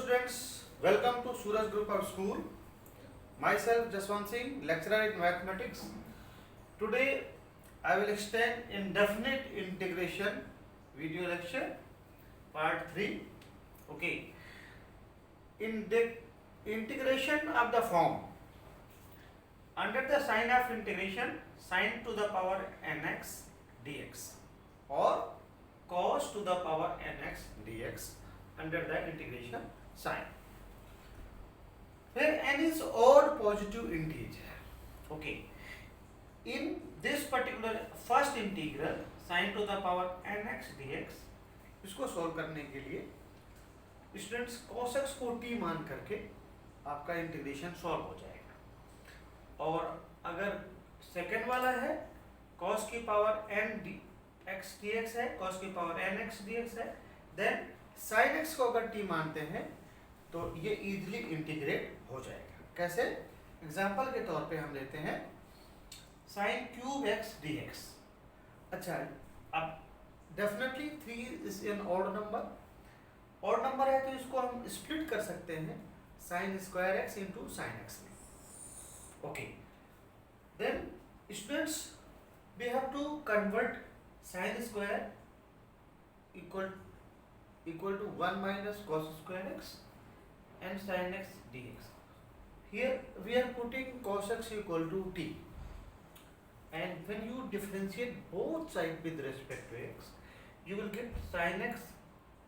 students, welcome to Suraj Group of School. Myself Jaswant Singh, lecturer in mathematics. Today I will extend indefinite integration video lecture part 3. Okay. Integration of the form. Under the sign of integration, sin to the power nx dx or cos to the power nx dx under the integration sign, where n is odd positive integer. Okay, in this particular first integral sin to the power nx dx, इसको solve करने के लिए students cos x को t मान करके आपका integration solve हो जाएगा, और अगर सेकंड वाला है cos की पावर n x dx है, cos की पावर n x dx है, देन sin x को अगर t मानते हैं तो ये इजीली इंटीग्रेट हो जाएगा. कैसे? एग्जांपल के तौर पे हम लेते हैं sin क्यूब x dx. अच्छा, अब definitely 3 is an odd number. Odd number है तो इसको हम स्प्लिट कर सकते हैं sin square x into sine x में. Okay, then students we have to convert sin square equal to 1 minus cos square x and sin x dx. Here we are putting cos x equal to t, and when you differentiate both sides with respect to x, you will get sin x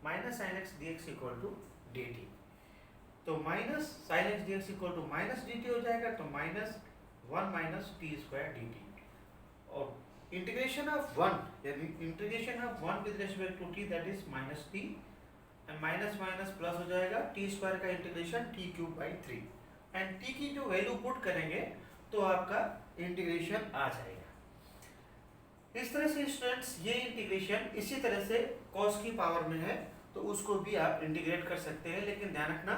minus sin x dx equal to dt. तो minus sin x dx equal to minus dt हो जाएगा, तो minus 1 minus t square dt. और integration of 1 यानी integration of 1 with respect to t, that is minus t, and minus minus plus हो जाएगा t square का integration t cube by 3, and t की जो वैल्यू पुट करेंगे तो आपका इंटीग्रेशन आ जाएगा. इस तरह से स्टूडेंट्स ये इंटीग्रेशन इसी तरह से cos की पावर में है तो उसको भी आप इंटीग्रेट कर सकते हैं, लेकिन ध्यान रखना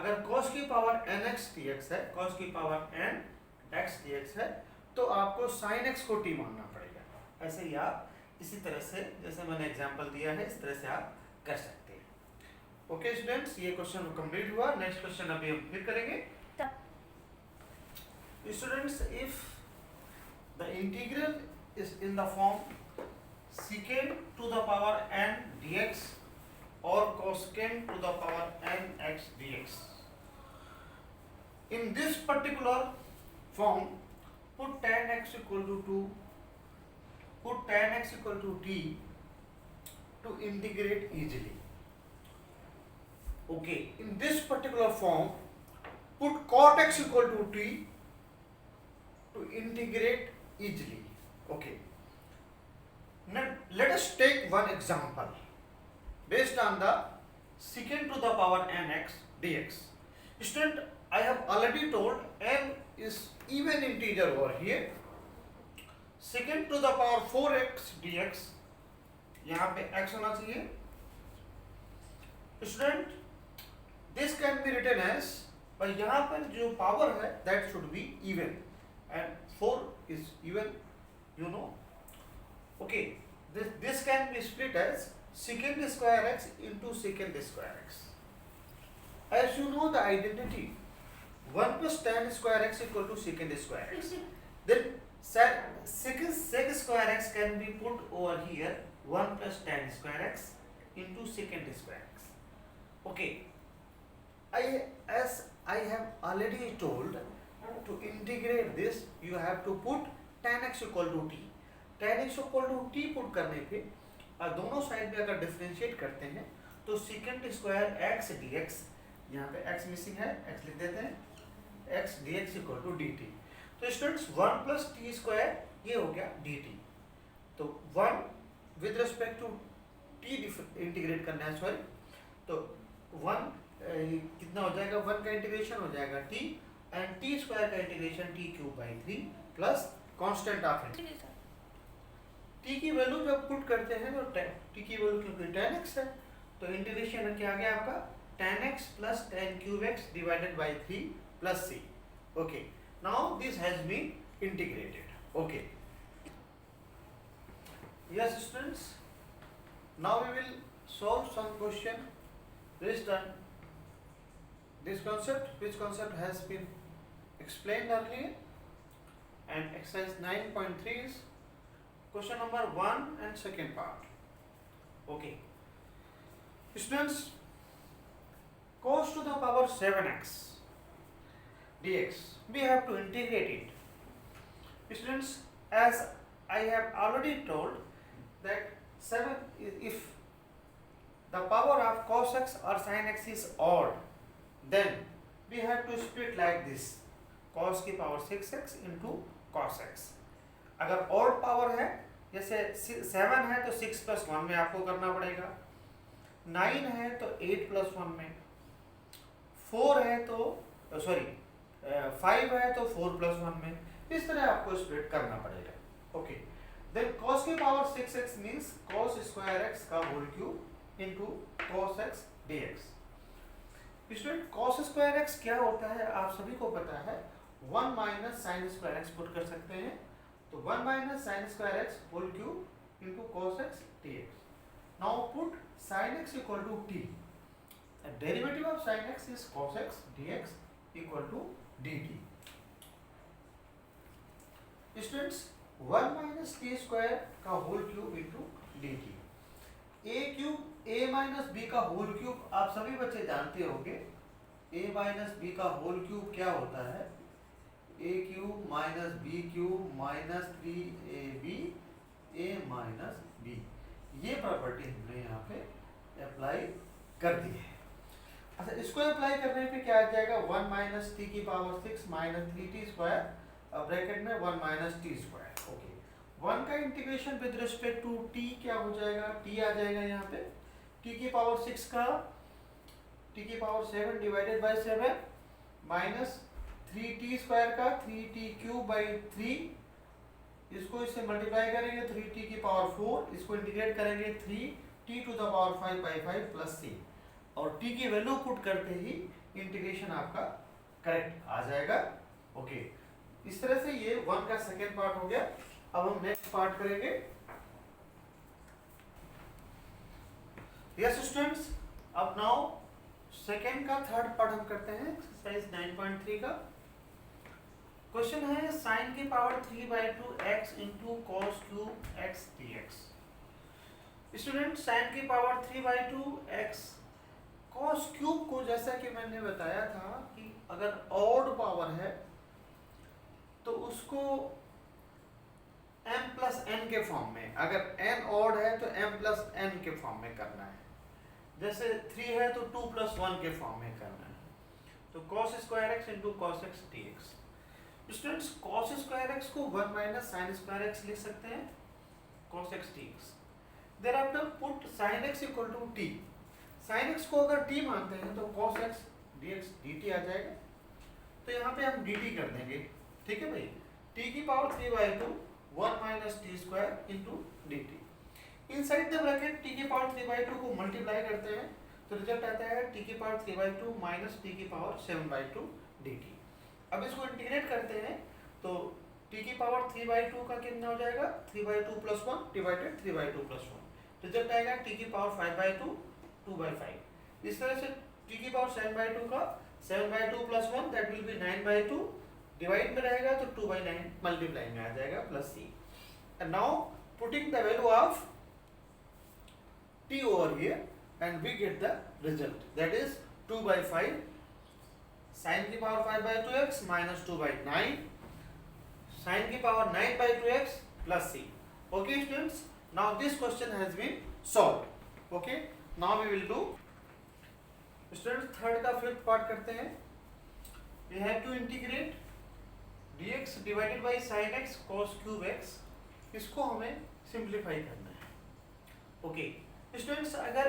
अगर cos की पावर nx dx है, cos की पावर nx dx है, तो आपको sin x को t मानना पड़ेगा. ऐसे ही आप इसी तरह से जैसे मैंने एग्जांपल दिया है इस तरह से आप कर सकते हैं. ओके स्टूडेंट्स, ये क्वेश्चन कंप्लीट हुआ. नेक्स्ट क्वेश्चन अभी हम फिर करेंगे. Students, if the integral is in the form secant to the power n dx or cosecant to the power n x dx. In this particular form, put tan x equal to 2, put tan x equal to t to integrate easily. Okay, in this particular form, put cot x equal to t to integrate easily. Okay, now let us take one example based on the secant to the power nx dx. Student, I have already told n is even integer over here. Secant to the power 4x dx, यहाँ पे x होना चाहिए. Student, this can be written as, पर यहाँ पर जो power है that should be even, and 4 is even, you know. Okay, this can be split as secant square x into secant square x. As you know the identity, 1 plus tan square x equal to secant square x. Then sec square x can be put over here, 1 plus tan square x into secant square x. Okay, as I have already told, to integrate this you have to put tan x equal to t. tan x equal to t put करने पे दोनों side पे अगर differentiate करते हैं तो secant square x dx, यहाँ पे x मिसिंग है, x लिख देते हैं, x dx equal to dt. तो स्टूडेंट्स 1 plus t स्क्वायर ये हो गया dt. तो 1 with respect to t integrate करना है, सॉरी, तो 1 कितना हो जाएगा, 1 का इंटीग्रेशन हो जाएगा t, एंड t स्क्वायर का integration t cube by 3 plus constant of integration. t की वैल्यू जब पुट करते हैं तो t की वैल्यू क्योंकि tan x है तो इंटीग्रेशन क्या आ गया आपका tan x plus tan cube x divided by 3 plus c. Okay, now this has been integrated. Okay, yes students, now we will solve some question based on this concept, which concept has been explained earlier, and exercise 9.3 is question number 1 and second part. Okay, students, cos to the power 7x dx, we have to integrate it. Students, as I have already told that 7 if the power of cos x or sin x is odd, then we have to split like this, cos की power 6x into cos x. अगर odd power है, जैसे 7 है तो 6 plus 1 में आपको करना पड़ेगा, 9 है तो 8 plus 1 में, 4 है तो 5 है तो 4 plus 1 में, इस तरह आपको स्प्लिट करना पड़ेगा. ओके, देन cos की power 6x means cos square x का whole cube into cos x dx. Student, cos square x क्या होता है आप सभी को पता है, 1 minus sine square x put कर सकते हैं, तो 1 minus sine square x whole cube into cos x dx. Now put sin x equal to t, derivative of sin x is cos x dx equal to dt. Students, 1 minus t square का whole cube into d t. A cube a minus b का whole cube आप सभी बच्चे जानते होंगे. A minus b का whole cube क्या होता है, a cube minus b cube minus 3ab a minus b. ये प्रॉपर्टी हमने यहाँ पे अप्लाई कर दी है. अच्छा, इसको अप्लाई करने पे क्या आ जाएगा, 1 माइनस टी की power 6 minus 3t square bracket में 1 माइनस टी स्क्वायर. ओके, 1 का integration with respect to t क्या हो जाएगा, t आ जाएगा यहाँ पे, t की पावर 6 का t की power 7 divided by 7 minus 3t square का 3t क्यूब बाई 3, इसको इससे मल्टीप्लाई करेंगे 3t की पावर 4, इसको इंटीग्रेट करेंगे 3t to the power 5 by 5 plus c, और t की वैल्यू पुट करते ही इंटीग्रेशन आपका करेक्ट आ जाएगा. ओके, इस तरह से ये 1 का सेकेंड पार्ट हो गया. अब हम नेक्स्ट पार्ट करेंगे. यस स्टूडेंट्स, अब नाउ सेकेंड का थर्ड पार्ट हम करते हैं, एक्सरसाइज 9.3 का. क्वेश्चन है sin की power 3/2 x into cos cube x dx. Student, sin की पावर 3/2 x cos क्यूब को, जैसा कि मैंने बताया था कि अगर ऑड पावर है तो उसको m प्लस n के फॉर्म में, अगर n ऑड है तो m प्लस n के फॉर्म में करना है. जैसे 3 है तो 2 प्लस 1 के फॉर्म में करना है. तो cos square x into cos x dx. Students, cos square x को 1 माइनस साइन स्क्वायर x लिख सकते हैं, cos x dx. thereafter put sin x equal to t. sin x को अगर t मानते हैं तो cos x dx dt आ जाएगा. तो यहाँ पे हम dt कर देंगे, ठीक है भाई. t की power 3/2 1 minus t square into d T. Inside the bracket t की पावर 3/2 को मल्टीप्लाई करते हैं तो रिजल्ट आता है t की पावर 3/2 माइनस t की पावर 7/2 dt. अब इसको इंटीग्रेट करते हैं तो t की पावर 3/2 का कितना हो जाएगा, 3/2 प्लस 1 डिवाइडेड 3/2 प्लस 1. रिजल्ट आएगा t की पावर 5/2 2/5. इस तरह से t की पावर 7/2 का 7/2 plus 1 that will be 9/2, divide में रहेगा तो 2/9, मल्टीप्लाई में आ जाएगा plus c. And now putting the value of t over here and we get the result, that is 2/5 sin की पावर 5/2x माइनस 2/9 sin की power 9/2x plus c. Okay students, now this question has been solved. Okay, now we will do students third का fifth part करते हैं. We have to integrate dx divided by sin x cos cube x. इसको हमें simplify करना है. Okay students, अगर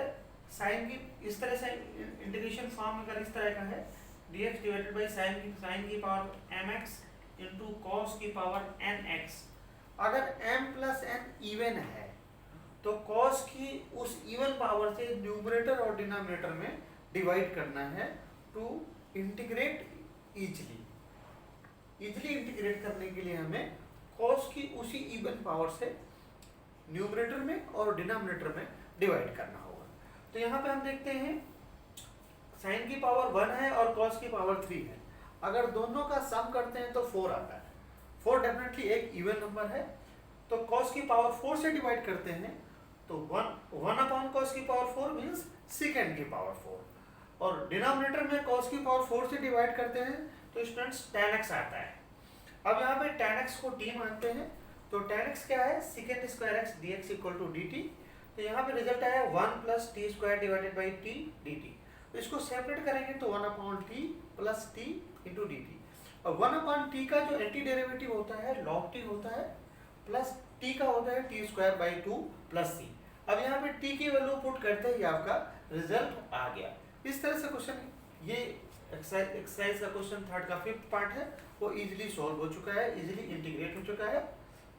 sin की इस तरह से इंटीग्रेशन फॉर्म अगर इस तरह का है, dx डिवाइडेड बाई sin की पावर mx इंटू cos की पावर nx. अगर m प्लस n इवन है तो cos की उस इवन पावर से न्यूमरेटर और डिनोमिनेटर में डिवाइड करना है to integrate easily. Easily integrate करने के लिए हमें cos की उसी इवन पावर से न्यूमरेटर में और डिनोमिनेटर में डिवाइड करना होगा. तो यहाँ पे हम देखते हैं साइन की पावर 1 है और कॉस की पावर 3 है, अगर दोनों का सम करते हैं तो 4 आता है। 4 डेफिनेटली एक इवन नंबर है, तो कॉस की पावर 4 से डिवाइड करते हैं तो 1 अपॉन कॉस की पावर 4 मीन्स सेकेंड की पावर 4, और डिनोमिनेटर में कॉस की पावर 4 से डिवाइड करते हैं तो स्टूडेंट्स tan x आता है। अब यहाँ पे tan x को t मानते हैं, तो tan x क्या है, second square x dx equal to dt, तो यहाँ पे रिजल्ट आया 1 plus t square divided by t dt। तो इसको सेपरेट करेंगे तो 1 upon t plus t into d t, और 1 अपॉन टी का जो एंटी डेरिवेटिव होता है log t होता है, प्लस टी का होता है टी स्क्वायर बाई 2 प्लस सी। अब यहाँ पे टी की वैल्यू पुट करते ही आपका रिजल्ट आ गया। इस तरह से क्वेश्चन, ये एक्सरसाइज का क्वेश्चन थर्ड का 5th पार्ट है, वो इजीली सॉल्व हो चुका है, इजीली इंटीग्रेट हो चुका है।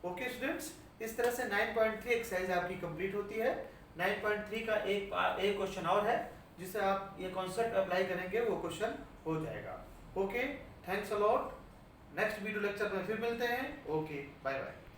ओके स्टूडेंट्स, इस तरह से 9.3 एक्सरसाइज आपकी कंप्लीट होती है। 9.3 का एक क्वेश्चन और है, जिसे आप ये कॉन्सेप्ट अप्लाई करेंगे वो क्वेश्चन हो जाएगा। Okay, thanks a lot. Next video lecture में फिर मिलते हैं। Okay, bye bye.